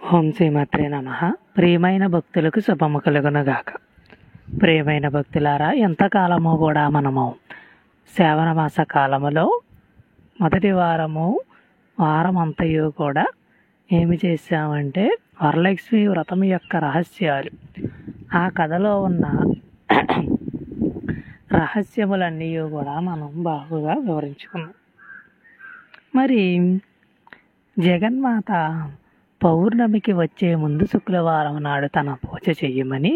ఓం శ్రీమాత్రే నమః. ప్రియమైన భక్తులకు శుభము కలుగునుగాక. ప్రియమైన భక్తులారా, ఎంతకాలమో కూడా మనము శ్రావణ మాస కాలములో మొదటి వారం అంతయు కూడా ఏమి చేశామంటే వరలక్ష్మి వ్రతం యొక్క రహస్యాలు, ఆ కథలో ఉన్న రహస్యములన్నీ కూడా మనం బాగుగా వివరించుకున్నాం. మరి జగన్మాత పౌర్ణమికి వచ్చే ముందు శుక్రవారం నాడు తన పూజ చెయ్యమని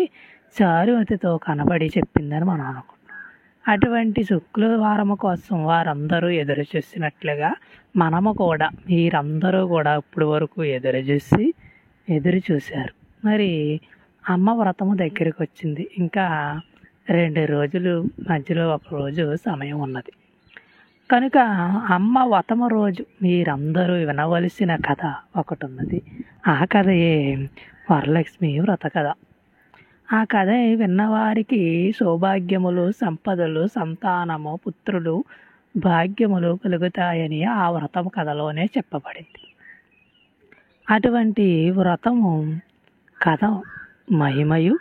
చారుమతితో కనబడి చెప్పిందని మనం అనుకుంటాం. అటువంటి శుక్రవారం కోసం వారందరూ ఎదురు చూసినట్లుగా మనము కూడా, మీరందరూ కూడా ఇప్పుడు వరకు ఎదురు చూశారు. మరి అమ్మ వ్రతము దగ్గరికి వచ్చింది. ఇంకా 2 రోజులు మధ్యలో ఒక రోజు సమయం ఉన్నది కనుక అమ్మ వ్రతము రోజు మీరందరూ వినవలసిన కథ ఒకటి ఉన్నది. ఆ కథయే వరలక్ష్మి వ్రత కథ. ఆ కథ విన్నవారికి సౌభాగ్యములు, సంపదలు, సంతానము, పుత్రులు, భాగ్యములు కలుగుతాయని ఆ వ్రతం కథలోనే చెప్పబడింది. అటువంటి వ్రతము కథ మహిమయు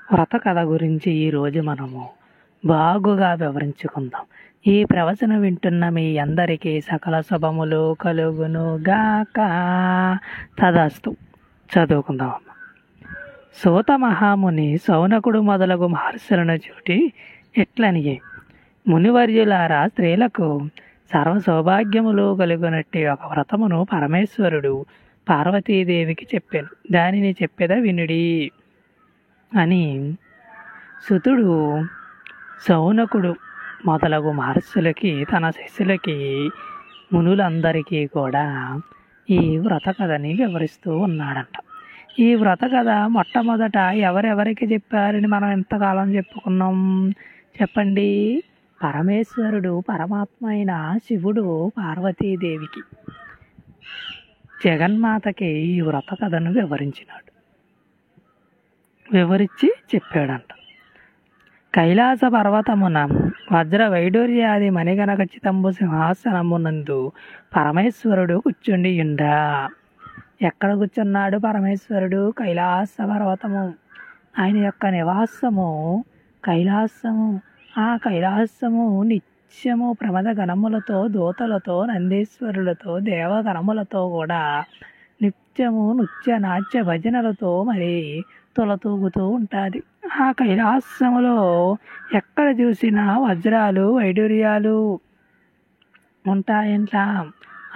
వ్రత కథ గురించి ఈరోజు మనము బాగుగా వివరించుకుందాం. ఈ ప్రవచనం వింటున్న మీ అందరికీ సకల శుభములు కలుగును గాక. తదాస్తు. చదువుకుందాం. సూత మహాముని సౌనకుడు మొదలగు మహర్షులను చూటి ఇట్లనియే, మునివర్యులారా, స్త్రీలకు సర్వ సౌభాగ్యములు కలుగునట్టి ఒక వ్రతమును పరమేశ్వరుడు పార్వతీదేవికి చెప్పాను. దానిని చెప్పేద వినుడి అని సుతుడు సౌనకుడు మొదలగు మహర్షులకి, తన శిష్యులకి, మునులందరికీ కూడా ఈ వ్రత కథని వివరిస్తూ ఉన్నాడంట. ఈ వ్రత కథ మొట్టమొదట ఎవరెవరికి చెప్పారని మనం ఎంతకాలం చెప్పుకున్నాం చెప్పండి? పరమేశ్వరుడు, పరమాత్మ అయిన శివుడు పార్వతీదేవికి, జగన్మాతకి ఈ వ్రత కథను వివరించి చెప్పాడంట. కైలాస పర్వతమున వజ్ర వైడూర్యాది మణిగణ ఖచ్చితంబు సింహాసనమునందు పరమేశ్వరుడు కూర్చుండియుండా. ఎక్కడ కూర్చున్నాడు పరమేశ్వరుడు? కైలాస పర్వతము ఆయన యొక్క నివాసము కైలాసము. ఆ కైలాసము నిత్యము ప్రమద గణములతో, దూతలతో, నందీశ్వరులతో, దేవగణములతో కూడా నిత్యము నృత్య నాట్య భజనలతో మరి తొలతూగుతూ ఉంటుంది. ఆ కైలాసములో ఎక్కడ చూసినా వజ్రాలు, వైడూర్యాలు ఉంటాయంట.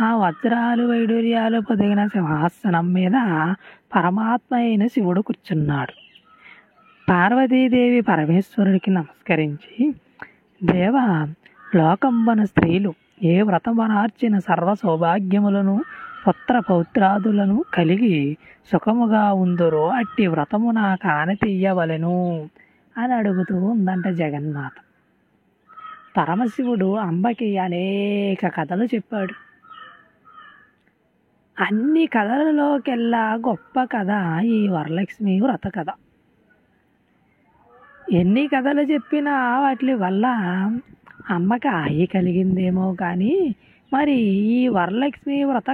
ఆ వజ్రాలు, వైడూర్యాలు పొదిగిన సింహాసనం మీద పరమాత్మ అయిన శివుడు కూర్చున్నాడు. పార్వతీదేవి పరమేశ్వరుడికి నమస్కరించి, దేవ, లోకంబన స్త్రీలు ఏ వ్రతమనార్చిన సర్వ సౌభాగ్యములను, పుత్ర పౌత్రాదులను కలిగి సుఖముగా ఉందరో అట్టి వ్రతము నా కానతీయవలెను అని అడుగుతూ ఉందంట జగన్మాత. పరమశివుడు అంబకి అనేక కథలు చెప్పాడు. అన్ని కథలలోకెల్లా గొప్ప కథ ఈ వరలక్ష్మి వ్రత కథ. ఎన్ని కథలు చెప్పినా వాటి వల్ల అమ్మకి ఆయి కలిగిందేమో కానీ మరి ఈ వరలక్ష్మి వ్రత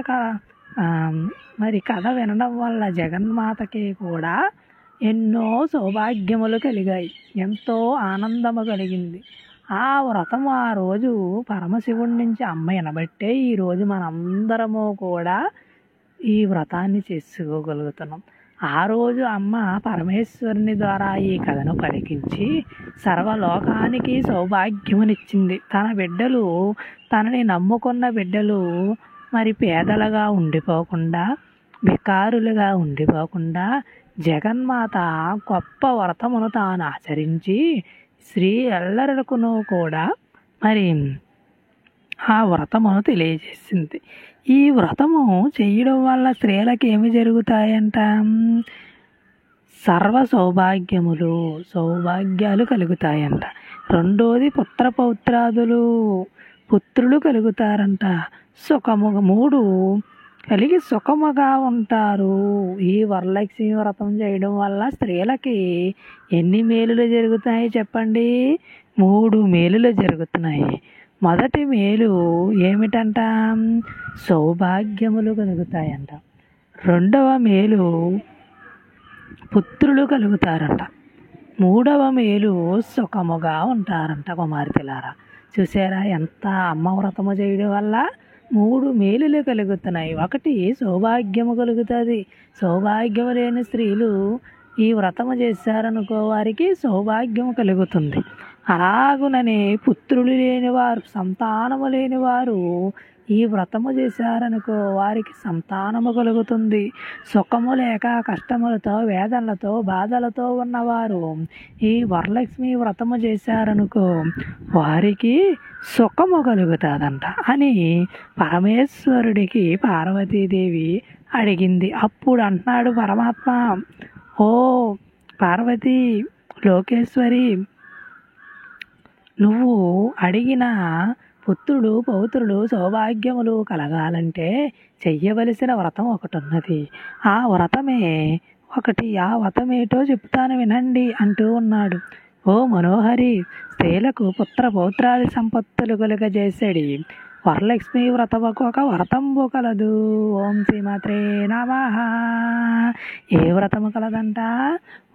మరి కథ వినడం వల్ల జగన్మాతకి కూడా ఎన్నో సౌభాగ్యములు కలిగాయి, ఎంతో ఆనందము కలిగింది. ఆ వ్రతం ఆ రోజు పరమశివుడి నుంచి అమ్మ వినబట్టే ఈరోజు మనందరము కూడా ఈ వ్రతాన్ని చేసుకోగలుగుతున్నాం. ఆ రోజు అమ్మ పరమేశ్వరుని ద్వారా ఈ కథను పలికించి సర్వలోకానికి సౌభాగ్యమునిచ్చింది. తన బిడ్డలు, తనని నమ్ముకున్న బిడ్డలు మరి పేదలుగా ఉండిపోకుండా, వికారులుగా ఉండిపోకుండా జగన్మాత గొప్ప వ్రతమును తాను ఆచరించి స్త్రీ ఎల్లరికును కూడా మరి ఆ వ్రతమును తెలియజేసింది. ఈ వ్రతము చేయడం వల్ల స్త్రీలకు ఏమి జరుగుతాయంట? సర్వ సౌభాగ్యాలు కలుగుతాయంట. రెండోది పుత్ర పౌత్రాదులు, పుత్రులు కలుగుతారంట. 3 కలిగి సుఖముగా ఉంటారు. ఈ వరలక్ష్మి వ్రతం చేయడం వల్ల స్త్రీలకి ఎన్ని మేలులు జరుగుతాయి చెప్పండి? 3 మేలులు జరుగుతున్నాయి. మొదటి మేలు ఏమిటంట? సౌభాగ్యములు కలుగుతాయంట. రెండవ మేలు పుత్రులు కలుగుతారంట. మూడవ మేలు సుఖముగా ఉంటారంట. కుమార్తెలారా, చూసారా ఎంత అమ్మ వ్రతము చేయడం వల్ల 3 మేలులు కలుగుతున్నాయి. ఒకటి సౌభాగ్యము కలుగుతుంది. సౌభాగ్యము లేని స్త్రీలు ఈ వ్రతము చేశారనుకో వారికి సౌభాగ్యము కలుగుతుంది. అలాగుననే పుత్రులు లేనివారు, సంతానము లేనివారు ఈ వ్రతము చేశారనుకో వారికి సంతానము కలుగుతుంది. సుఖము లేక కష్టములతో వేదనలతో బాధలతో ఉన్నవారు ఈ వరలక్ష్మి వ్రతము చేశారనుకో వారికి సుఖము కలుగుతుందంట అని పరమేశ్వరుడికి పార్వతీదేవి అడిగింది. అప్పుడు అంటున్నాడు పరమాత్మ, ఓ పార్వతీ లోకేశ్వరి, నువ్వు అడిగిన పుత్రుడు పౌత్రులు సౌభాగ్యములు కలగాలంటే చెయ్యవలసిన వ్రతం ఒకటి ఉన్నది. ఆ వ్రతమే ఒకటి. ఆ వ్రతమేటో చెప్తాను వినండి అంటూ ఉన్నాడు. ఓ మనోహరి, స్త్రీలకు పుత్ర పౌత్రాది సంపత్తులు కలుగజేసేడి వరలక్ష్మి వ్రతముకు ఒక వ్రతంబు కలదు. ఓం శ్రీమాత్రే నమః. ఏ వ్రతము కలదంట?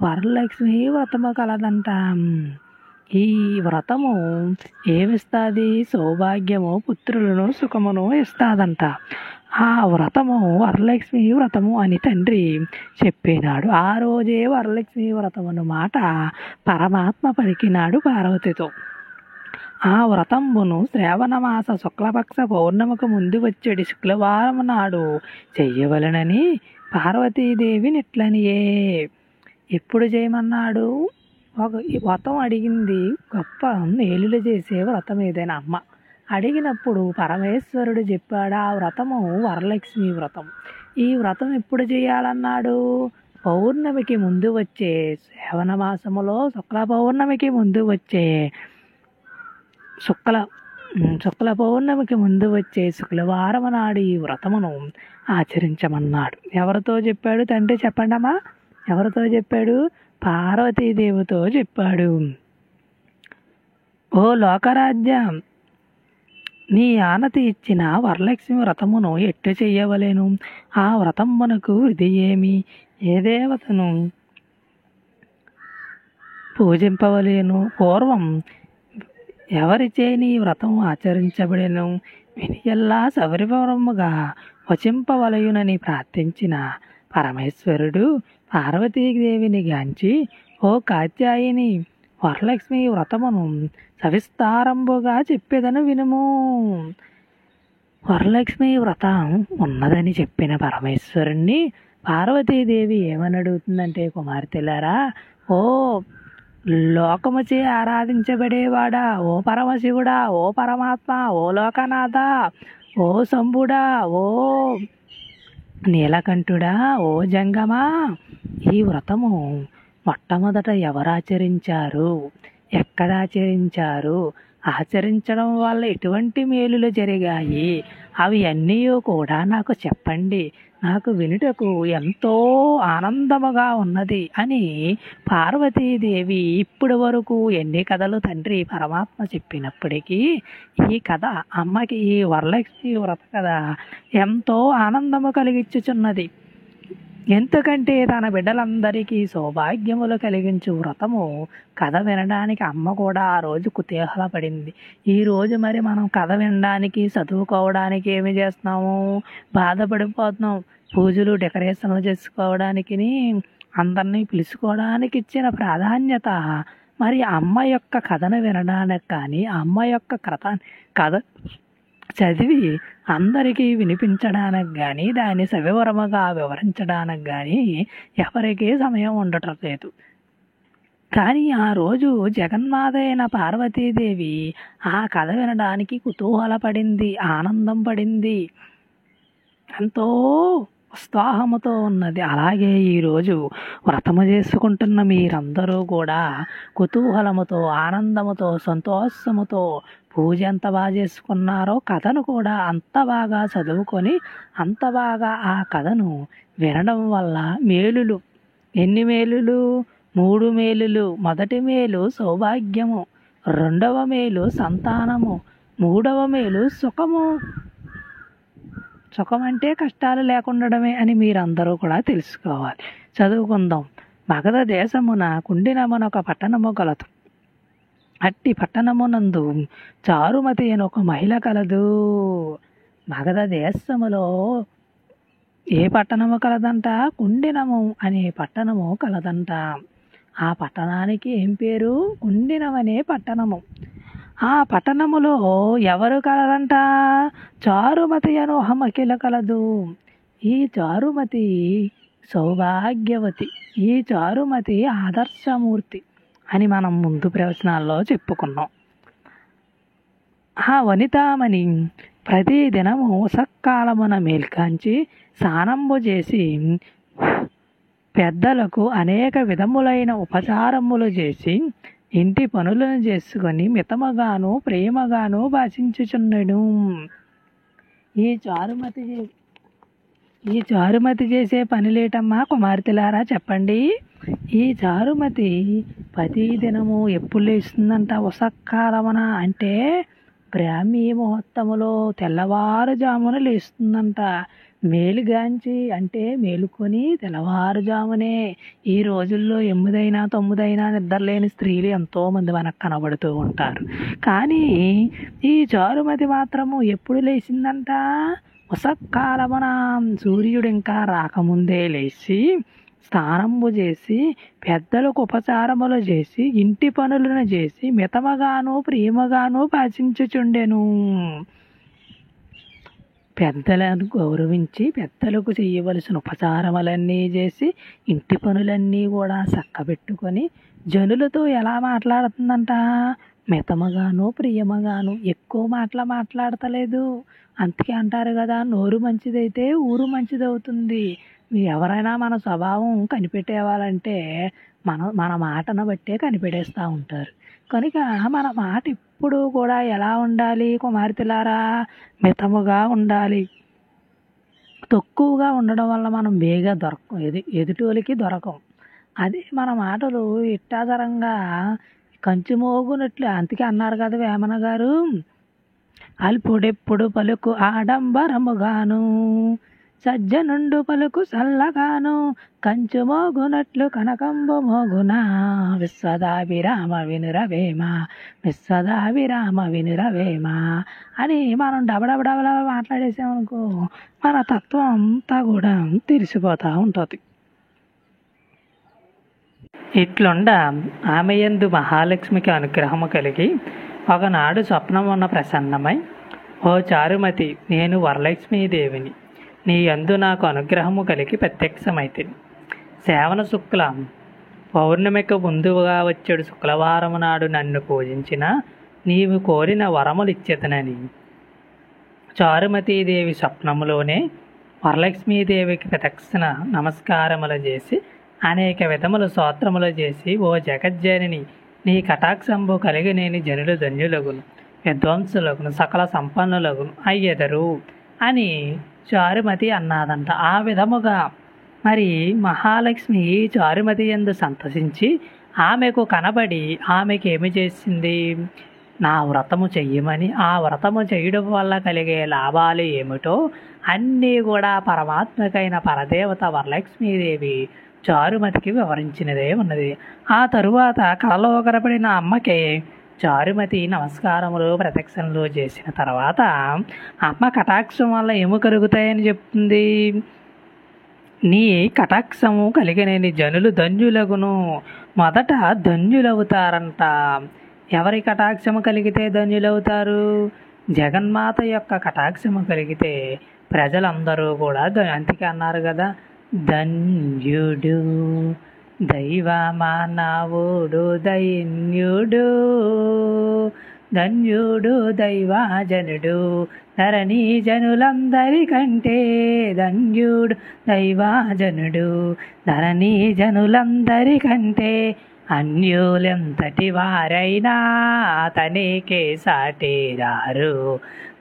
వరలక్ష్మి వ్రతము కలదంట. ఈ వ్రతము ఏమిస్తుంది? సౌభాగ్యము, పుత్రులను, సుఖమును ఇస్తాదంట. ఆ వ్రతము వరలక్ష్మి వ్రతము అని తండ్రి చెప్పినాడు. ఆ రోజే వరలక్ష్మి వ్రతమును మాట పరమాత్మ పలికినాడు పార్వతితో. ఆ వ్రతంబును శ్రావణమాస శుక్లపక్ష పౌర్ణమికి ముందు వచ్చేటి శుక్రవారం నాడు చెయ్యవలనని పార్వతీదేవి నిట్లనియే. ఎప్పుడు చేయమన్నాడు? ఈ వ్రతం అడిగింది గొప్ప మేలులు చేసే వ్రతం ఏదైనా అమ్మ అడిగినప్పుడు పరమేశ్వరుడు చెప్పాడు ఆ వ్రతము వరలక్ష్మి వ్రతం. ఈ వ్రతం ఎప్పుడు చేయాలన్నాడు? పౌర్ణమికి ముందు వచ్చే శ్రావణ మాసములో శుక్ల పౌర్ణమికి ముందు వచ్చే శుక్ల పౌర్ణమికి ముందు వచ్చే శుక్రవారం నాడు ఈ వ్రతమును ఆచరించమన్నాడు. ఎవరితో చెప్పాడు తండ్రి? చెప్పండమ్మా, ఎవరితో చెప్పాడు? పార్వతీదేవితో చెప్పాడు. ఓ లోకరాజ్యం, నీ ఆనతి ఇచ్చిన వరలక్ష్మి వ్రతమును ఎట్టు చెయ్యవలేను? ఆ వ్రతమునకు విధి ఏమి? ఏ దేవతను పూజింపవలేను? పూర్వం ఎవరిచే నీ వ్రతం ఆచరించబడెను? వినియల్లా సవివరముగా వచింపవలయునని ప్రార్థించిన పరమేశ్వరుడు పార్వతీదేవిని గాంచి, ఓ కాత్యాయిని, వరలక్ష్మి వ్రతమును సవిస్తారంబుగా చెప్పేదను వినుము. వరలక్ష్మి వ్రతం ఉన్నదని చెప్పిన పరమేశ్వరుణ్ణి పార్వతీదేవి ఏమని అడుగుతుందంటే, కుమార్తెలారా, ఓ లోకముచే ఆరాధించబడేవాడా, ఓ పరమశివుడా, ఓ పరమాత్మ, ఓ లోకనాథ, ఓ శంభుడా, ఓ నీలకంఠుడా, ఓ జంగమా, ఈ వ్రతము మొట్టమొదట ఎవరు ఆచరించారు? ఎక్కడ ఆచరించారు? ఆచరించడం వల్ల ఎటువంటి మేలులు జరిగాయి? అవి అన్నీ కూడా నాకు చెప్పండి. నాకు వినుటకు ఎంతో ఆనందముగా ఉన్నది అని పార్వతీదేవి ఇప్పటి వరకు ఎన్ని కథలు తండ్రి పరమాత్మ చెప్పినప్పటికీ ఈ కథ అమ్మకి, ఈ వరలక్ష్మి వ్రత కథ ఎంతో ఆనందము కలిగించుచున్నది. ఎందుకంటే తన బిడ్డలందరికీ సౌభాగ్యములు కలిగించు వ్రతము కథ వినడానికి అమ్మ కూడా ఆ రోజు కుతూహలపడింది. ఈరోజు మరి మనం కథ వినడానికి, చదువుకోవడానికి ఏమి చేస్తున్నాము? బాధపడిపోతున్నాం. పూజలు, డెకరేషన్లు చేసుకోవడానికి, అందరినీ పిలుచుకోవడానికి ఇచ్చిన ప్రాధాన్యత మరి అమ్మ యొక్క కథను వినడానికి కానీ, అమ్మ యొక్క కథ చదివి అందరికీ వినిపించడానికి కానీ, దాన్ని సవివరముగా వివరించడానికి కానీ ఎవరికీ సమయం ఉండటం లేదు. కానీ ఆ రోజు జగన్మాత అయిన పార్వతీదేవి ఆ కథ వినడానికి కుతూహలపడింది, ఆనందం పడింది, ఎంతో ఉత్సాహముతో ఉన్నది. అలాగే ఈరోజు వ్రతము చేసుకుంటున్న మీరందరూ కూడా కుతూహలముతో, ఆనందముతో, సంతోషముతో పూజ ఎంత బాగా చేసుకున్నారో కథను కూడా అంత బాగా చదువుకొని అంత బాగా ఆ కథను వినడం వల్ల మేలులు, ఎన్ని మేలులు? 3 మేలులు. మొదటి మేలు సౌభాగ్యము, రెండవ మేలు సంతానము, మూడవ మేలు సుఖము. సుఖం అంటే కష్టాలు లేకుండడమే అని మీరందరూ కూడా తెలుసుకోవాలి. చదువుకుందాం. మగధ దేశమున కుండినమనొక పట్టణము కలదు. అట్టి పట్టణమునందు చారుమతి అని ఒక మహిళ కలదు. మగధ దేశములో ఏ పట్టణము కలదంట? కుండినము అనే పట్టణము కలదంట. ఆ పట్టణానికి ఏం పేరు? కుండినం అనే పట్టణము. ఆ పట్టణములో ఎవరు కలరంట? చారుమతి అను ఒక మహిళ కలదు. ఈ చారుమతి సౌభాగ్యవతి. ఈ చారుమతి ఆదర్శమూర్తి అని మనం ముందు ప్రవచనాల్లో చెప్పుకున్నాం. ఆ వనితామణి ప్రతిదినము ఉసక్కాలమున మేల్కాంచి స్నానంబు చేసి పెద్దలకు అనేక విధములైన ఉపచారములు చేసి ఇంటి పనులను చేసుకొని మితముగాను ప్రేమగాను భాషించుచున్నడు. ఈ చారుమతి చేసే పనిలేటమ్మా కుమార్తెలారా చెప్పండి. ఈ చారుమతి ప్రతిదినము ఎప్పుడు లేస్తుందంట? ఉసక్కాలమున అంటే బ్రాహ్మీ ముహూర్తములో తెల్లవారుజామున లేస్తుందంట. మేలుగాంచి అంటే మేలుకొని తెల్లవారుజామునే. ఈ రోజుల్లో 8 9 నిద్రలేని స్త్రీలు ఎంతోమంది మనకు కనబడుతూ ఉంటారు. కానీ ఈ చారుమతి మాత్రము ఎప్పుడు లేచిందంట? ఉసక్కాలమున సూర్యుడు ఇంకా రాకముందే లేచి స్నానంబు చేసి పెద్దలకు ఉపచారములు చేసి ఇంటి పనులను చేసి మితముగాను ప్రేమగాను భాషించుచుండెను. పెద్దలను గౌరవించి పెద్దలకు చేయవలసిన ఉపచారములన్నీ చేసి ఇంటి పనులన్నీ కూడా చక్కబెట్టుకొని జనులతో ఎలా మాట్లాడుతుందంట? మితముగాను ప్రియముగాను. ఎక్కువ మాట్లాడతలేదు. అందుకే అంటారు కదా, నోరు మంచిదైతే ఊరు మంచిదవుతుంది. ఎవరైనా మన స్వభావం కనిపెట్టేవాళ్ళంటే మన మాటను బట్టే కనిపెట్టేస్తూ ఉంటారు. కనుక మన మాట ఇప్పుడు కూడా ఎలా ఉండాలి కుమార్తెలారా? మితముగా ఉండాలి. తక్కువగా ఉండడం వల్ల మనం బేగా ఎదుటోలికి దొరకం. అదే మన మాటలు ఇట్టాదరంగా కంచు మోగునట్లు. అందుకే అన్నారు కదా వేమన గారు, అల్పుడెప్పుడు పలుకు ఆడంబరముగాను సజ్జనుండు పలుకు సల్లగాను కంచు మోగునట్లు కనకంబు మోగునా విశ్వదాభిరామ వినురవేమ విశ్వదాభిరామ వినురవేమ అని మనం డబడబడబడ మాట్లాడేసామనుకో మన తత్వం అంతా కూడా తెలిసిపోతూ ఉంటుంది. ఇట్లుండ ఆమె యందు మహాలక్ష్మికి అనుగ్రహము కలిగి ఒకనాడు స్వప్నమున్న ప్రసన్నమై, ఓ చారుమతి, నేను వరలక్ష్మీదేవిని. నీ యందు నాకు అనుగ్రహము కలిగి ప్రత్యక్షమైతిని. శ్రావణ శుక్ల పౌర్ణమికి ముందుగా వచ్చేడు శుక్రవారము నాడు నన్ను పూజించిన నీవు కోరిన వరములు ఇచ్చేతనని చారుమతీదేవి స్వప్నములోనే వరలక్ష్మీదేవికి ప్రదక్షిణ నమస్కారములు చేసి అనేక విధముల స్తోత్రములు చేసి, ఓ జగజ్జనని, నీ కటాక్షంబు కలిగి నేను జనులు ధన్యులగును, విద్వాంసులగును, సకల సంపన్నులగును అయ్యెదరు అని చారుమతి అన్నాదంట. ఆ విధముగా మరి మహాలక్ష్మి చారుమతి యందు సంతసించి ఆమెకు కనబడి ఆమెకి ఏమి చేసింది? నా వ్రతము చెయ్యమని, ఆ వ్రతము చేయడం వల్ల కలిగే లాభాలు ఏమిటో అన్నీ కూడా పరమాత్మకైన పరదేవత వరలక్ష్మీదేవి చారుమతికి వివరించినదే ఉన్నది. ఆ తరువాత కలలో కనపడిన అమ్మకి చారుమతి నమస్కారములు ప్రదక్షిణలు చేసిన తర్వాత అమ్మ కటాక్షం వల్ల ఏమి కలుగుతాయని చెప్తుంది? నీ కటాక్షము కలిగిన జనులు ధన్యులగును. మొదట ధన్యులవుతారంట. ఎవరి కటాక్షము కలిగితే ధన్యులవుతారు? జగన్మాత యొక్క కటాక్షము కలిగితే ప్రజలందరూ కూడా అందుకే అన్నారు కదా, ధన్యుడు దైవమానవుడు దైన్యుడు, ధన్యుడు దైవాజనుడు ధరణి జనులందరికంటే, ధన్యుడు దైవాజనుడు ధరణి జనులందరికంటే, అన్యులెంతటి వారైనా అతనికే సాటిరారు,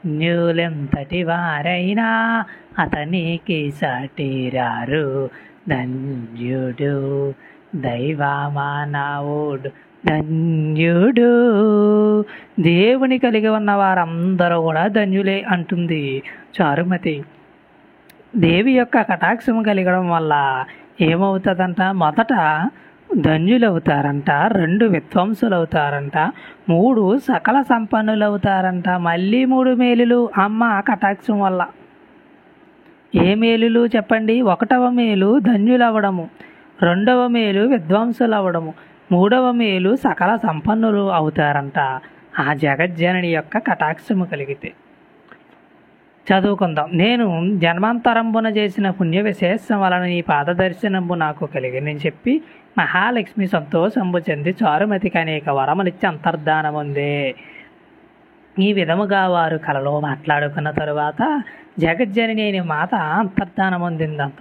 అన్యులెంతటి వారైనా అతనికి సాటిరారు, ధన్యుడు దైవమానవుడు ధన్యుడు. దేవుని కలిగి ఉన్న వారందరూ కూడా ధన్యులే అంటుంది చారుమతి. దేవి యొక్క కటాక్షం కలగడం వల్ల ఏమవుతుందంట? మొదట ధన్యులు అవుతారంట, 2 విద్వాంసులు అవుతారంట, 3 సకల సంపన్నులు అవుతారంట. మళ్ళీ 3 మేలులు అమ్మ కటాక్షం వల్ల. ఏ మేలులు చెప్పండి? 1వ మేలు ధన్యులు అవ్వడము, 2వ మేలు విద్వాంసులు అవ్వడము, 3వ మేలు సకల సంపన్నులు అవుతారంట ఆ జగజ్జనని యొక్క కటాక్షము కలిగితే. చదువుకుందాం. నేను జన్మాంతరంబున చేసిన పుణ్య విశేషం వలన నీ పాదదర్శనంబు నాకు కలిగినని చెప్పి మహాలక్ష్మి సంతోషంబు చెంది చారుమతికి అనేక వరములిచ్చి అంతర్ధానముందే. ఈ విధముగా వారు కలలో మాట్లాడుకున్న తరువాత జగజ్జనని అయిన మాత అంతర్ధానముందిందంత.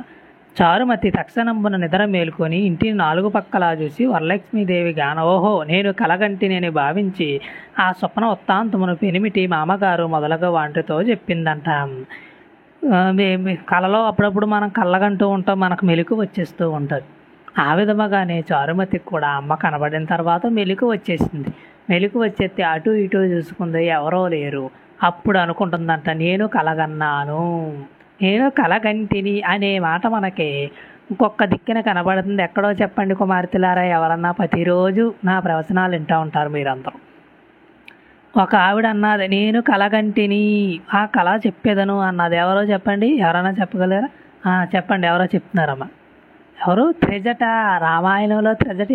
చారుమతి తక్షణంబున నిద్ర మేలుకొని ఇంటిని 4 పక్కలా చూసి వరలక్ష్మీదేవి గాన ఓహో నేను కలగంటినని భావించి ఆ స్వప్న వృత్తాంతమును పెనిమిటి మామగారు మొదలగు వాంటితో చెప్పిందంట. కలలో అప్పుడప్పుడు మనం కళ్ళగంటూ ఉంటాం, మనకు మెలకు వచ్చేస్తూ ఉంటుంది. ఆ విధముగానే చారుమతికి కూడా అమ్మ కనబడిన తర్వాత మెలకు వచ్చేసింది. మెలకు వచ్చేస్తే అటు ఇటు చూసుకుంది, ఎవరో లేరు. అప్పుడు అనుకుంటుందంట, నేను కలగన్నాను, నేను కలగంటిని అనే మాట మనకి ఇంకొక దిక్కున కనబడుతుంది. ఎక్కడో చెప్పండి కుమార్తెలారా, ఎవరన్నా ప్రతిరోజు నా ప్రవచనాలు వింటూ ఉంటారు మీరందరూ. ఒక ఆవిడ అన్నది, నేను కలగంటిని, ఆ కళ చెప్పేదను అన్నది. ఎవరో చెప్పండి, ఎవరైనా చెప్పగలరా? చెప్పండి, ఎవరో చెప్తున్నారమ్మా. ఎవరు? త్రిజట. రామాయణంలో త్రిజట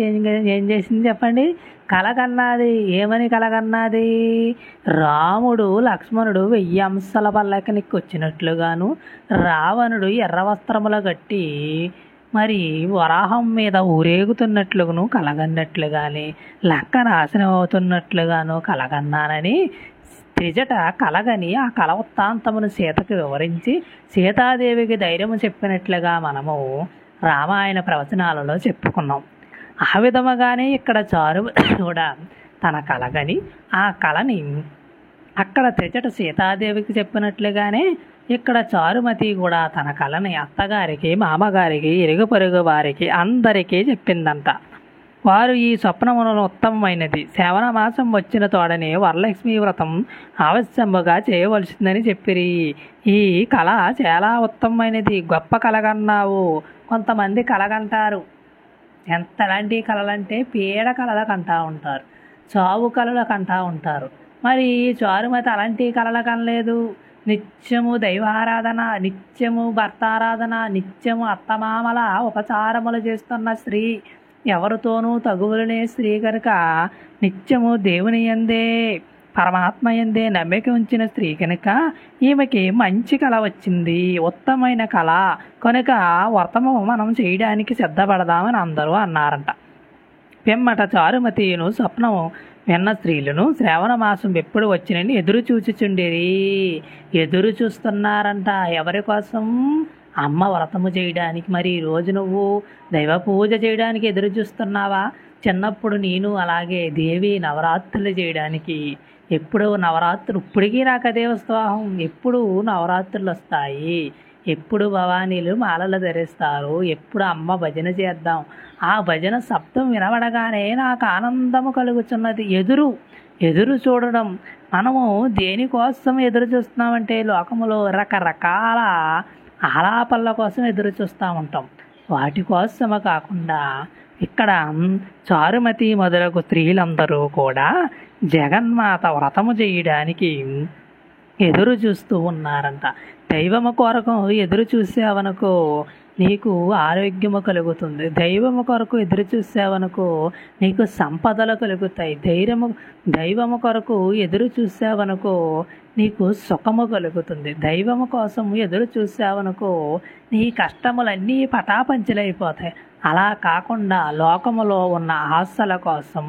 ఏం చేసింది చెప్పండి? కలగన్నది. ఏమని కలగన్నది? రాముడు లక్ష్మణుడు 1000 అంశాల పల్లకినికి వచ్చినట్లుగాను, రావణుడు ఎర్ర వస్త్రములు కట్టి మరి వరాహం మీద ఊరేగుతున్నట్లుగాను కలగన్నట్లుగాని, లక్క నాశనం అవుతున్నట్లుగాను కలగన్నానని త్రిజట కలగని ఆ కల వృత్తాంతమును సీతకు వివరించి సీతాదేవికి ధైర్యము చెప్పినట్లుగా మనము రామాయణ ప్రవచనాలలో చెప్పుకున్నాం. ఆ విధముగానే ఇక్కడ చారు కూడా తన కలగని ఆ కళని అక్కడ త్రిజట సీతాదేవికి చెప్పినట్లుగానే ఇక్కడ చారుమతి కూడా తన కళని అత్తగారికి, మామగారికి, ఇరుగు పొరుగు వారికి అందరికీ చెప్పిందంట. వారు ఈ స్వప్నమును ఉత్తమమైనది, శ్రావణ మాసం వచ్చిన తోడనే వరలక్ష్మీ వ్రతం ఆవశ్యముగా చేయవలసిందని చెప్పిరి. ఈ కళ చాలా ఉత్తమమైనది, గొప్ప కలగన్నావు. కొంతమంది కలగంటారు. ఎంతలాంటి కళలంటే పీడ కళలకు అంటూ ఉంటారు, చావు కళలకు అంటూ ఉంటారు. మరి చారుమతి అలాంటి కళలు కనలేదు. నిత్యము దైవారాధన, నిత్యము భర్తారాధన, నిత్యము అత్తమామల ఉపచారములు చేస్తున్న స్త్రీ, ఎవరితోనూ తగువులనే స్త్రీ కనుక నిత్యము దేవుని యందే పరమాత్మ యందే నమ్మిక ఉంచిన స్త్రీ కనుక ఈమెకి మంచి కళ వచ్చింది, ఉత్తమమైన కళ కనుక వ్రతము మనం చేయడానికి సిద్ధపడదామని అందరూ అన్నారంట. పిమ్మట చారుమతిను స్వప్నము విన్న స్త్రీలను శ్రావణ మాసం ఎప్పుడు వచ్చినని ఎదురు చూచుచుండేది. ఎదురు చూస్తున్నారంట. ఎవరి కోసం? అమ్మ వ్రతము చేయడానికి. మరి ఈరోజు నువ్వు దైవ పూజ చేయడానికి ఎదురు చూస్తున్నావా? చిన్నప్పుడు నేను అలాగే దేవి నవరాత్రులు చేయడానికి. ఎప్పుడు నవరాత్రులు, ఇప్పటికీ నాకు అదే ఉత్సాహం. ఎప్పుడు నవరాత్రులు వస్తాయి, ఎప్పుడు భవానీలు మాలలు ధరిస్తారు, ఎప్పుడు అమ్మ భజన చేద్దాం. ఆ భజన శబ్దం వినబడగానే నాకు ఆనందము కలుగుతున్నది. ఎదురు చూడడం. మనము దేనికోసం ఎదురు చూస్తున్నామంటే లోకములో రకరకాల ఆలాపనల కోసం ఎదురు చూస్తూ ఉంటాం. వాటి కోసము కాకుండా ఇక్కడ చారుమతి మొదలగు స్త్రీలందరూ కూడా జగన్మాత వ్రతము చేయడానికి ఎదురు చూస్తూ ఉన్నారంట. దైవము కొరకు ఎదురు చూసావనుకో నీకు ఆరోగ్యము కలుగుతుంది. దైవము కొరకు ఎదురు చూసావనుకో నీకు సంపదలు కలుగుతాయి. దైవము కొరకు ఎదురు చూసావనుకో నీకు సుఖము కలుగుతుంది. దైవము కోసం ఎదురు చూసావనుకో నీ కష్టములన్నీ పటాపంచలైపోతాయి. అలా కాకుండా లోకములో ఉన్న ఆశల కోసం,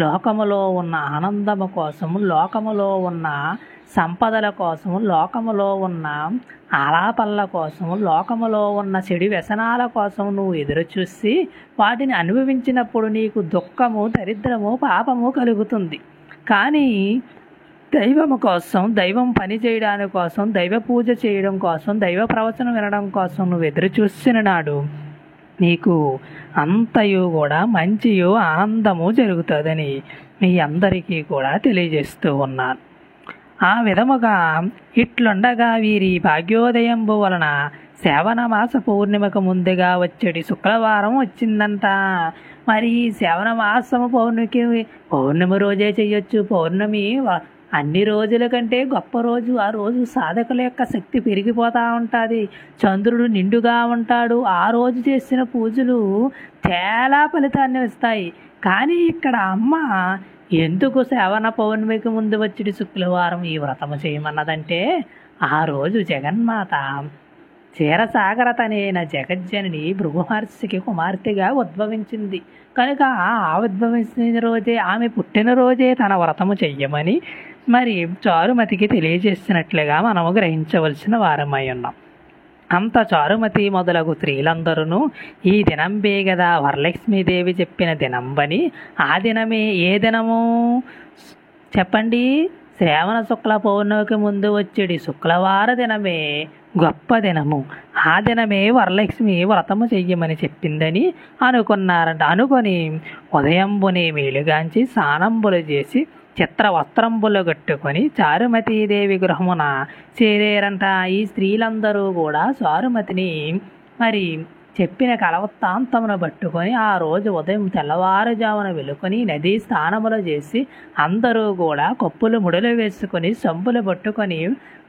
లోకములో ఉన్న ఆనందము కోసం, లోకములో ఉన్న సంపదల కోసము, లోకములో ఉన్న ఆలాపనల కోసము, లోకములో ఉన్న చెడు వ్యసనాల కోసం నువ్వు ఎదురు చూసి వాటిని అనుభవించినప్పుడు నీకు దుఃఖము, దరిద్రము, పాపము కలుగుతుంది. కానీ దైవము కోసం, దైవం పని చేయడానికి కోసం, దైవ పూజ చేయడం కోసం, దైవ ప్రవచనం వినడం కోసం నువ్వు ఎదురు చూసిన నాడు నీకు అంతయు కూడా మంచియు ఆనందము జరుగుతుందని మీ అందరికీ కూడా తెలియజేస్తూ ఉన్నాను. ఆ విధముగా ఇట్లుండగా వీరి భాగ్యోదయంబు వలన శ్రావణ మాస పౌర్ణిమకు ముందుగా వచ్చేటి శుక్రవారం వచ్చిందంట. మరి శ్రావణ మాసము పౌర్ణమి రోజే చెయ్యొచ్చు. పౌర్ణమి అన్ని రోజుల కంటే గొప్ప రోజు. ఆ రోజు సాధకుల యొక్క శక్తి పెరిగిపోతూ ఉంటుంది. చంద్రుడు నిండుగా ఉంటాడు. ఆ రోజు చేసిన పూజలు చాలా ఫలితాన్ని ఇస్తాయి. కానీ ఇక్కడ అమ్మ ఎందుకు శ్రావణ పౌర్ణమికి ముందు వచ్చి శుక్రవారం ఈ వ్రతము చేయమన్నదంటే, ఆ రోజు జగన్మాత క్షీరసాగరతనైన జగజ్జనని భృగు మహర్షికి కుమార్తెగా ఉద్భవించింది కనుక ఆ ఉద్భవించిన రోజే, ఆమె పుట్టినరోజే తన వ్రతము చెయ్యమని మరి చారుమతికి తెలియజేసినట్లుగా మనము గ్రహించవలసిన వారమై ఉన్నాం. అంత చారుమతి మొదలగు స్త్రీలందరూ ఈ దినంబే గదా వరలక్ష్మీదేవి చెప్పిన దినంబని. ఆ దినమే ఏ దినము చెప్పండి? శ్రావణ శుక్ల పౌర్ణమికి ముందు వచ్చేది శుక్రవార దినమే గొప్ప దినము. ఆ దినమే వరలక్ష్మి వ్రతము చెయ్యమని చెప్పిందని అనుకున్నారంట. అనుకొని ఉదయంబుని మేలుగాంచి స్నానంబులు చేసి చిత్ర వస్త్రంబులు కట్టుకొని చారుమతీదేవి గృహమున చేరేరంట. ఈ స్త్రీలందరూ కూడా చారుమతిని మరి చెప్పిన కలవత్తాంతమును పట్టుకొని ఆ రోజు ఉదయం తెల్లవారుజామున వెలుకొని నదీ స్నానములు చేసి అందరూ కూడా కొప్పులు ముడులు వేసుకొని సంపులు పట్టుకొని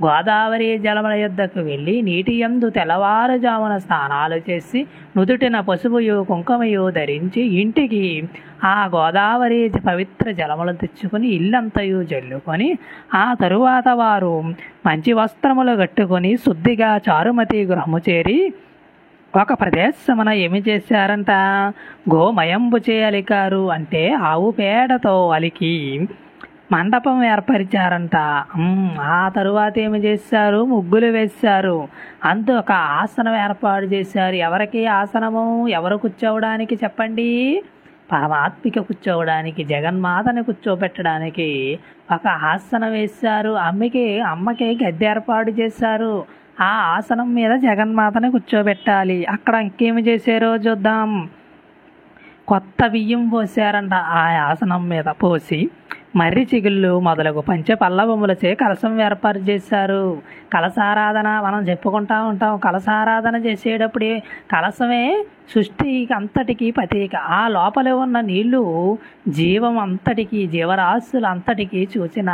గోదావరి జలముల యొద్దకు వెళ్ళి నీటి యందు తెల్లవారుజామున స్నానాలు చేసి నుదుటిన పసుపుయు కుంకుమయు ధరించి ఇంటికి ఆ గోదావరి పవిత్ర జలములు తెచ్చుకొని ఇల్లంతయు జల్లుకొని ఆ తరువాత వారు మంచి వస్త్రములు కట్టుకొని శుద్ధిగా చారుమతి గృహము చేరి ఒక ప్రదేశమున ఏమి చేశారంట? గోమయంబు అలికారు. అంటే ఆవు పేడతో అలికి మండపం ఏర్పరిచారంట. ఆ తరువాత ఏమి చేశారు? ముగ్గులు వేశారు. అందు ఒక ఆసనం ఏర్పాటు చేశారు. ఎవరికి ఆసనము? ఎవరు కూర్చోవడానికి చెప్పండి? పరమాత్మిక కూర్చోవడానికి, జగన్మాతని కూర్చోబెట్టడానికి ఒక ఆసనం వేశారు. అమ్మకి గద్దె ఏర్పాటు చేశారు. ఆ ఆసనం మీద జగన్మాతని కూర్చోబెట్టాలి. అక్కడ ఇంకేమి చేశారో చూద్దాం. కొత్త బియ్యం పోసారంట. ఆ ఆసనం మీద పోసి మర్రి చిగుళ్ళు మొదలగు పంచపల్లవములచే కలశం ఏర్పాటు చేశారు. కలశారాధన మనం చెప్పుకుంటూ ఉంటాం. కలశారాధన చేసేటప్పుడే కలశమే సృష్టికి అంతటికీ ప్రతీక. ఆ లోపల ఉన్న నీళ్లు జీవం అంతటికీ, జీవరాశులు అంతటికీ చూసిన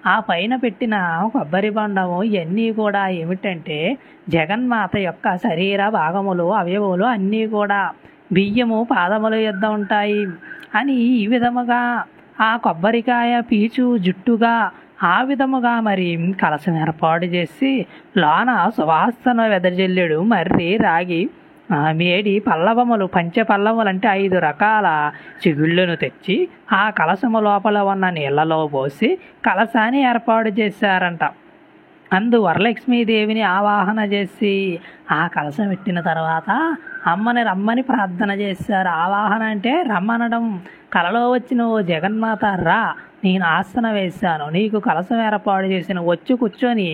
ఆ పైన పెట్టిన కొబ్బరి బండము ఇవన్నీ కూడా ఏమిటంటే జగన్మాత యొక్క శరీర భాగములు, అవయవములు అన్నీ కూడా బియ్యము పాదముల యొద్ద ఉంటాయి అని ఈ విధముగా ఆ కొబ్బరికాయ పీచు జుట్టుగా ఆ విధముగా మరి కలశం ఏర్పాటు చేసి లోన సువాసన వెదజల్లుడు మర్రి రాగి మేడి పల్లవములు, పంచపల్లవములు అంటే 5 రకాల చిగుళ్ళను తెచ్చి ఆ కలశము లోపల ఉన్న నీళ్లలో పోసి కలశాన్ని ఏర్పాటు చేశారంట. అందు వరలక్ష్మీదేవిని ఆవాహన చేసి ఆ కలశం పెట్టిన తర్వాత అమ్మని రమ్మని ప్రార్థన చేశారు. ఆవాహన అంటే రమ్మనడం. కలలో వచ్చిన ఓ జగన్మాత రా, నేను ఆసన వేశాను, నీకు కలశం ఏర్పాటు చేసిన, వచ్చి కూర్చొని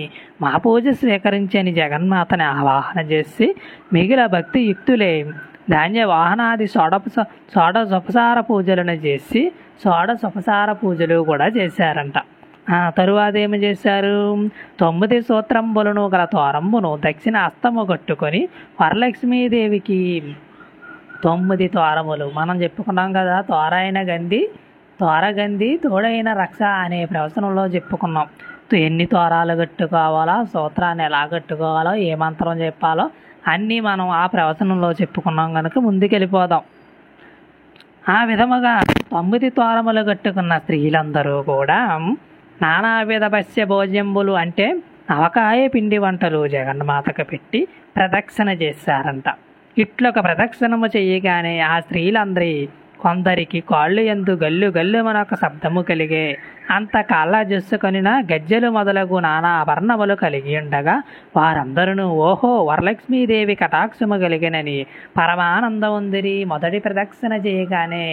మా పూజ స్వీకరించని జగన్మాతని ఆవాహన చేసి మిగిలిన భక్తి యుక్తులే ధాన్య వాహనాది షోడశోపచార పూజలను చేసి షోడశోపచార పూజలు కూడా చేశారంట. తరువాత ఏమి చేశారు? 9 సూత్రంబులను గల తోరంబును దక్షిణ హస్తము కట్టుకొని వరలక్ష్మీదేవికి 9 తోరములు మనం చెప్పుకున్నాం కదా. తోరగంది తోడైన రక్ష అనే ప్రవచనంలో చెప్పుకున్నాం. ఎన్ని తోరాలు కట్టుకోవాలో, సూత్రాన్ని ఎలా కట్టుకోవాలో, ఏ మంత్రం చెప్పాలో అన్నీ మనం ఆ ప్రవచనంలో చెప్పుకున్నాం కనుక ముందుకెళ్ళిపోదాం. ఆ విధముగా 9 తోరములు కట్టుకున్న స్త్రీలందరూ కూడా నానావిధ భస్య భోజ్యంబులు అంటే నవకాయ పిండి వంటలు జగన్మాతకు పెట్టి ప్రదక్షిణ చేశారంట. ఇట్లొక ప్రదక్షిణము చేయగానే ఆ స్త్రీలందరి కొందరికి కాళ్ళు యందు గల్లు గల్లు మనొక శబ్దము కలిగే అంత కాళ్ళ జస్సుకొనిన గజ్జెలు మొదలగు నానా ఆభరణములు కలిగి ఉండగా వారందరూ ఓహో వరలక్ష్మీదేవి కటాక్షము కలిగినని పరమానందం ఉందిరి. మొదటి ప్రదక్షిణ చేయగానే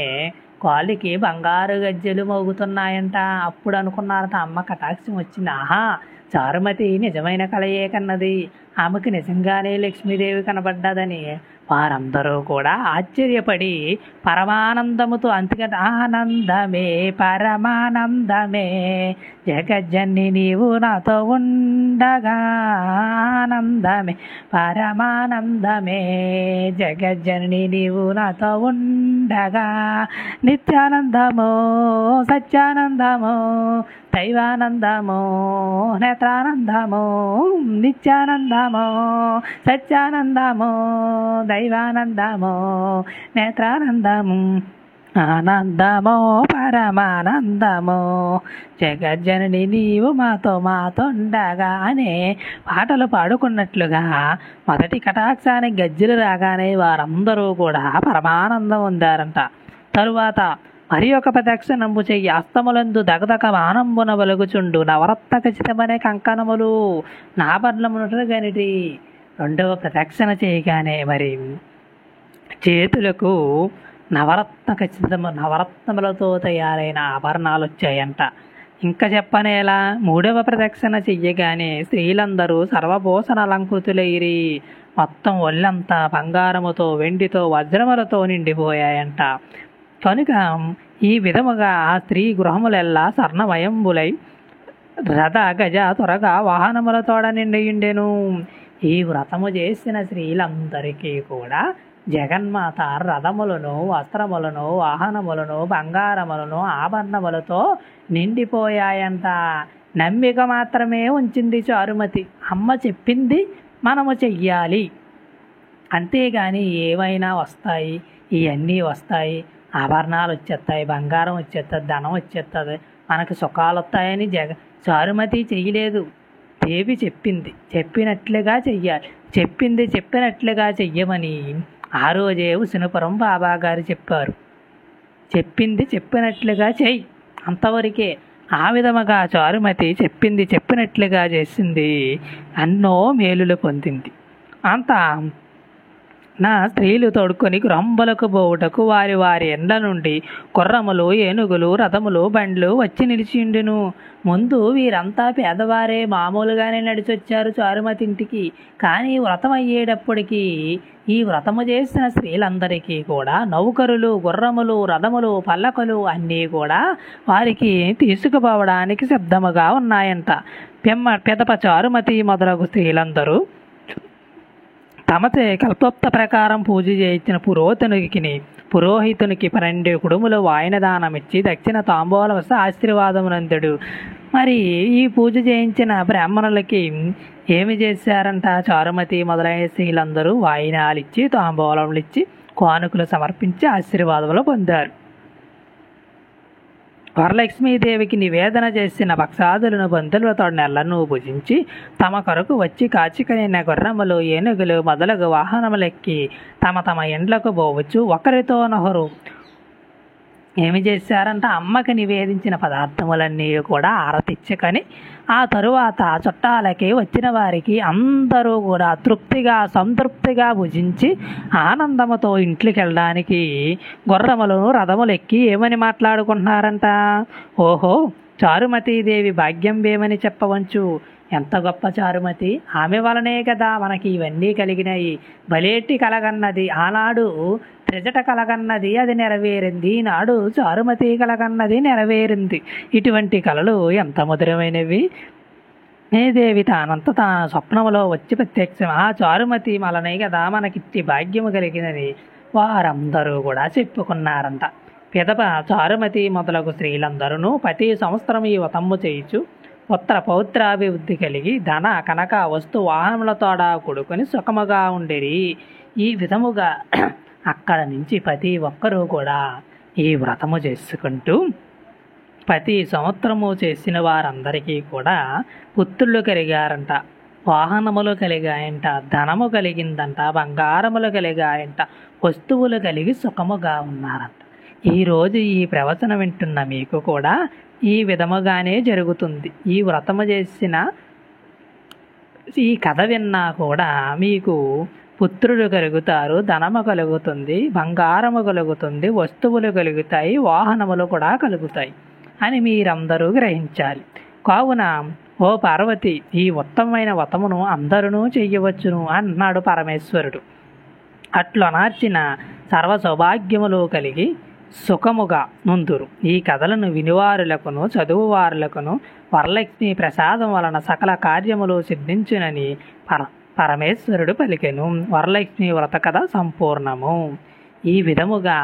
కాళ్ళకి బంగారు గజ్జెలు మోగుతున్నాయంట. అప్పుడు అనుకున్నారట అమ్మ కటాక్షం వచ్చింది. ఆహా, చారుమతి నిజమైన కలయే కన్నది. ఆమెకు నిజంగానే లక్ష్మీదేవి కనబడ్డదని వారందరూ కూడా ఆశ్చర్యపడి పరమానందముతో అంతకంటే ఆనందమే పరమానందమే జగజ్జన్ని నీవు నాతో ఉండగా ఆనందమే పరమానందమే జగజ్జని నీవు నాతో ఉండగా నిత్యానందమో సత్యానందమో దైవానందమో నేత్రానందమో నిత్యానందమో సత్యానందమో దైవానందమో నేత్రానందము ఆనందమో పరమానందమో జగజ్జనని నీవు మాతో ఉండగా అనే పాటలు పాడుకున్నట్లుగా మొదటి కటాక్షానికి గజ్జలు రాగానే వారందరూ కూడా పరమానందం పొందారంట. తరువాత మరి ఒక ప్రదక్షిణంబు చెయ్యి అస్తములందు దగదగ మానంబున వెలుగుచుండు నవరత్న ఖచ్చితమనే కంకణములు నాభరణమునుట గనిటి. రెండవ ప్రదక్షిణ చేయగానే మరి చేతులకు నవరత్నములతో తయారైన ఆభరణాలు వచ్చాయంట. ఇంకా చెప్పనేలా మూడవ ప్రదక్షిణ చెయ్యగానే స్త్రీలందరూ సర్వభూషణ అలంకృతులైరి. మొత్తం ఒళ్ళంతా బంగారముతో వెండితో వజ్రములతో నిండిపోయాయంట. కనుక ఈ విధముగా ఆ స్త్రీ గృహములెల్లా స్వర్ణమయంబులై రథ గజ త్వరగా వాహనములతోడ నిండియుండెను. ఈ వ్రతము చేసిన స్త్రీలందరికీ కూడా జగన్మాత రథములను వస్త్రములను వాహనములను బంగారములను ఆభరణములతో నిండిపోయాయంట. నమ్మిక మాత్రమే ఉంచింది చారుమతి. అమ్మ చెప్పింది మనము చెయ్యాలి, అంతేగాని ఏమైనా వస్తాయి, ఇవన్నీ వస్తాయి, ఆభరణాలు వచ్చేస్తాయి, బంగారం వచ్చేస్తుంది, ధనం వచ్చేస్తుంది, మనకు సుఖాలు వస్తాయని చారుమతి చెయ్యలేదు. దేవి చెప్పింది, చెప్పినట్లుగా చెయ్యాలి, చెప్పినట్లుగా చెయ్యమని ఆ రోజే ఉసినపురం బాబా గారు చెప్పారు. చెప్పినట్లుగా చెయ్యి, అంతవరకే. ఆ విధముగా చారుమతి చెప్పినట్లుగా చేసింది, ఎన్నో మేలులు పొందింది. అంతా నా స్త్రీలు తోడుకొని గృహంబలకు పోవుటకు వారి వారి ఎండ్ల నుండి గుర్రములు ఏనుగులు రథములు బండ్లు వచ్చి నిలిచిండును. ముందు వీరంతా పేదవారే మామూలుగానే నడిచొచ్చారు చారుమతి ఇంటికి. కానీ వ్రతం అయ్యేటప్పటికీ ఈ వ్రతము చేసిన స్త్రీలందరికీ కూడా నౌకరులు గుర్రములు రథములు పల్లకలు అన్నీ కూడా వారికి తీసుకుపోవడానికి సిద్ధముగా ఉన్నాయంట. పెదప చారుమతి మొదలగు స్త్రీలందరూ తమతే కల్పోక్త ప్రకారం పూజ చేయించిన పురోహితునికి 12 కుడుములు వాయనదానమిచ్చి దక్షిణ తాంబూలవశ ఆశీర్వాదమునందుడు. మరి ఈ పూజ చేయించిన బ్రాహ్మణులకి ఏమి చేశారంట? చారుమతి మొదలైన స్త్రీలందరూ వాయినాలు ఇచ్చి తాంబూలములు ఇచ్చి కానుకలు సమర్పించి ఆశీర్వాదములు పొందారు. వరలక్ష్మీదేవికి నివేదన చేసిన భక్షాదులను బంధువులతో నెలను భుజించి తమ కొరకు వచ్చి కాచికనిన గుర్రములు ఏనుగులు మొదలగు వాహనములెక్కి తమ ఎండ్లకు పోవచ్చు. ఒకరితోనొకరు ఏమి చేశారంట? అమ్మకి నివేదించిన పదార్థములన్నీ కూడా ఆరతిచ్చుకొని ఆ తరువాత చుట్టాలకి వచ్చిన వారికి అందరూ కూడా సంతృప్తిగా భుజించి ఆనందముతో ఇంట్లోకి వెళ్ళడానికి గుర్రములు రథములు ఎక్కి ఏమని మాట్లాడుకుంటున్నారంట? ఓహో, చారుమతీదేవి భాగ్యం ఏమని చెప్పవచ్చు. ఎంత గొప్ప చారుమతి, ఆమె వలనే కదా మనకి ఇవన్నీ కలిగినాయి. బలేటి కలగన్నది ఆనాడు త్రిజట కలగన్నది, అది నెరవేరింది. ఈనాడు చారుమతి కలగన్నది నెరవేరింది. ఇటువంటి కళలు ఎంత మధురమైనవి. ఏ దేవి తానంత తాను స్వప్నములో వచ్చి ప్రత్యక్షం ఆ చారుమతి వలనే కదా మనకిట్టి భాగ్యము కలిగినది వారందరూ కూడా చెప్పుకున్నారంట. పిదప చారుమతి మొదలగు స్త్రీలందరూ ప్రతి సంవత్సరం ఈ వ్రతము చేయుచు పుత్ర పౌత్రాభివృద్ధి కలిగి ధన కనక వస్తు వాహనములతోడ కూడుకొని సుఖముగా ఉండేది. ఈ విధముగా అక్కడ నుంచి ప్రతి ఒక్కరూ కూడా ఈ వ్రతము చేసుకుంటూ ప్రతి సంవత్సరము చేసిన వారందరికీ కూడా పుత్రులు కలిగారంట, వాహనములు కలిగాయంట, ధనము కలిగిందంట, బంగారములు కలిగాయంట, వస్తువులు కలిగి సుఖముగా ఉన్నారంట. ఈరోజు ఈ ప్రవచనం వింటున్న మీకు కూడా ఈ విధముగానే జరుగుతుంది. ఈ వ్రతము చేసిన ఈ కథ విన్నా కూడా మీకు పుత్రులు కలుగుతారు, ధనము కలుగుతుంది, బంగారము కలుగుతుంది, వస్తువులు కలుగుతాయి, వాహనములు కూడా కలుగుతాయి అని మీరందరూ గ్రహించాలి. కావున ఓ పార్వతి, ఈ ఉత్తమమైన వ్రతమును అందరూ చెయ్యవచ్చును అన్నాడు పరమేశ్వరుడు. అట్లు అనార్చిన సర్వ సౌభాగ్యములు కలిగి సుఖముగా నుందురు. ఈ కథలను వినివారులకును చదువువారులకును వరలక్ష్మి ప్రసాదం వలన సకల కార్యములు సిద్ధించునని పరమేశ్వరుడు పలికెను. వరలక్ష్మి వ్రత కథ సంపూర్ణము. ఈ విధముగా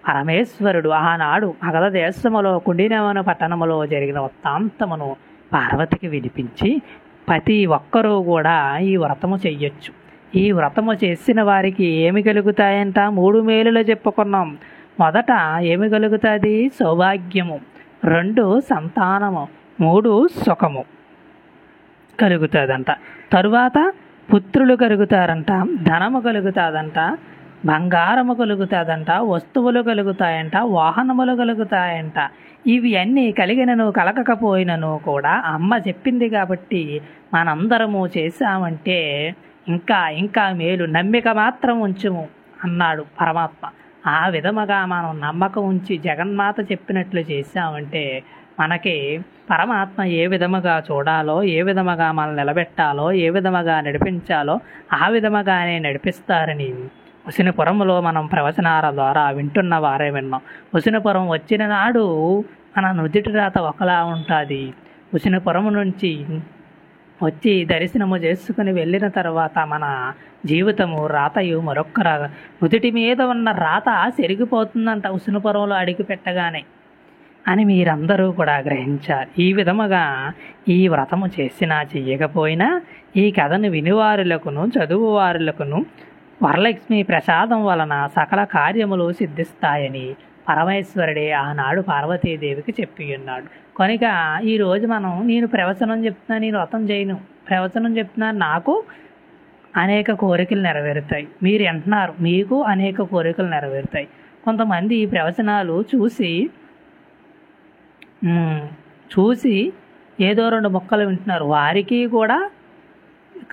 పరమేశ్వరుడు ఆనాడు మగధ దేశములో కుండినవన పట్టణములో జరిగిన వృత్తాంతమును పార్వతికి వినిపించి, ప్రతి ఒక్కరూ కూడా ఈ వ్రతము చెయ్యొచ్చు. ఈ వ్రతము చేసిన వారికి ఏమి కలుగుతాయంట? 3 మేలులు చెప్పుకున్నాం. మొదట ఏమి కలుగుతుంది? సౌభాగ్యము. 2 సంతానము. 3 సుఖము కలుగుతుందంట. తరువాత పుత్రులు కలుగుతారంట, ధనము కలుగుతుందంట, బంగారము కలుగుతుందంట, వస్తువులు కలుగుతాయంట, వాహనములు కలుగుతాయంట. ఇవి అన్నీ కలిగినను కలగకపోయినను కూడా అమ్మ చెప్పింది కాబట్టి మనందరము చేశామంటే ఇంకా ఇంకా మేలు, నమ్మిక మాత్రం ఉంచుము అన్నాడు పరమాత్మ. ఆ విధముగా మనం నమ్మకం ఉంచి జగన్మాత చెప్పినట్లు చేశామంటే మనకి పరమాత్మ ఏ విధముగా చూడాలో, ఏ విధముగా మనం నిలబెట్టాలో, ఏ విధముగా నడిపించాలో ఆ విధముగానే నడిపిస్తారని ఉసినపురంలో మనం ప్రవచనాల ద్వారా వింటున్న వారే విన్నాం. ఉసినపురం వచ్చిన నాడు మన నుదిటి రాత ఒకలా ఉంటుంది. ఉసినపురం నుంచి వచ్చి దర్శనము చేసుకుని వెళ్ళిన తర్వాత మన జీవితము రాతయు మరొక్క నుదిటి మీద ఉన్న రాత చెరిగిపోతుందంట ఉసినపురంలో అడిగి పెట్టగానే అని మీరందరూ కూడా గ్రహించారు. ఈ విధముగా ఈ వ్రతము చేసినా చెయ్యకపోయినా ఈ కథను వినివారులకును చదువువారులకును వరలక్ష్మి ప్రసాదం వలన సకల కార్యములు సిద్ధిస్తాయని పరమేశ్వరుడే ఆనాడు పార్వతీదేవికి చెప్పి ఉన్నాడు. కనుక ఈరోజు నేను ప్రవచనం చెప్తున్నా, నేను వ్రతం చేయను, ప్రవచనం చెప్తున్నా, నాకు అనేక కోరికలు నెరవేరుతాయి. మీరు అంటున్నారు మీకు అనేక కోరికలు నెరవేరుతాయి. కొంతమంది ఈ ప్రవచనాలు చూసి ఏదో 2 ముక్కలు వింటున్నారు, వారికి కూడా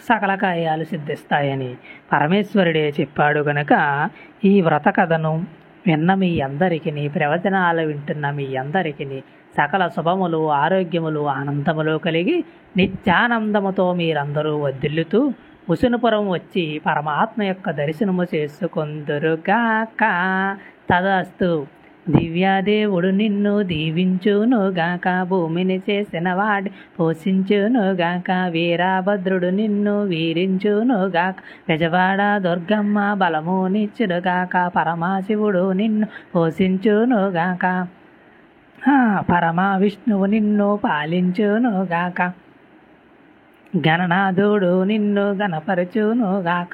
సకల కార్యాలు సిద్ధిస్తాయని పరమేశ్వరుడే చెప్పాడు. కనుక ఈ వ్రత కథను విన్న మీ అందరికీ, ప్రవచనాలు వింటున్న మీ అందరికీ సకల శుభములు, ఆరోగ్యములు, ఆనందములు కలిగి నిత్యానందముతో మీరందరూ వర్ధిల్లుతూ ఉసినపురం వచ్చి పరమాత్మ యొక్క దర్శనము చేసుకొందురుగాక. తదాస్తు. దివ్యాదేవుడు నిన్ను దీవించునుగాక, భూమిని చేసిన వాడి పోషించునుగాక, వీరభద్రుడు నిన్ను వీరించునుగాక, బెజవాడ దుర్గమ్మ బలమునిచ్చునుగాక, పరమశివుడు నిన్ను పోషించునుగాక, పరమవిష్ణువు నిన్ను పాలించునుగాక, గణనాథుడు నిన్ను గణపరచునుగాక.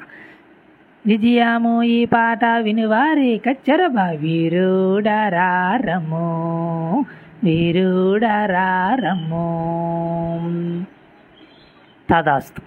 విజయము ఈ పాట వినివారి కచ్చరబ వీరుడరారము, వీరుడరారము. తదాస్తు.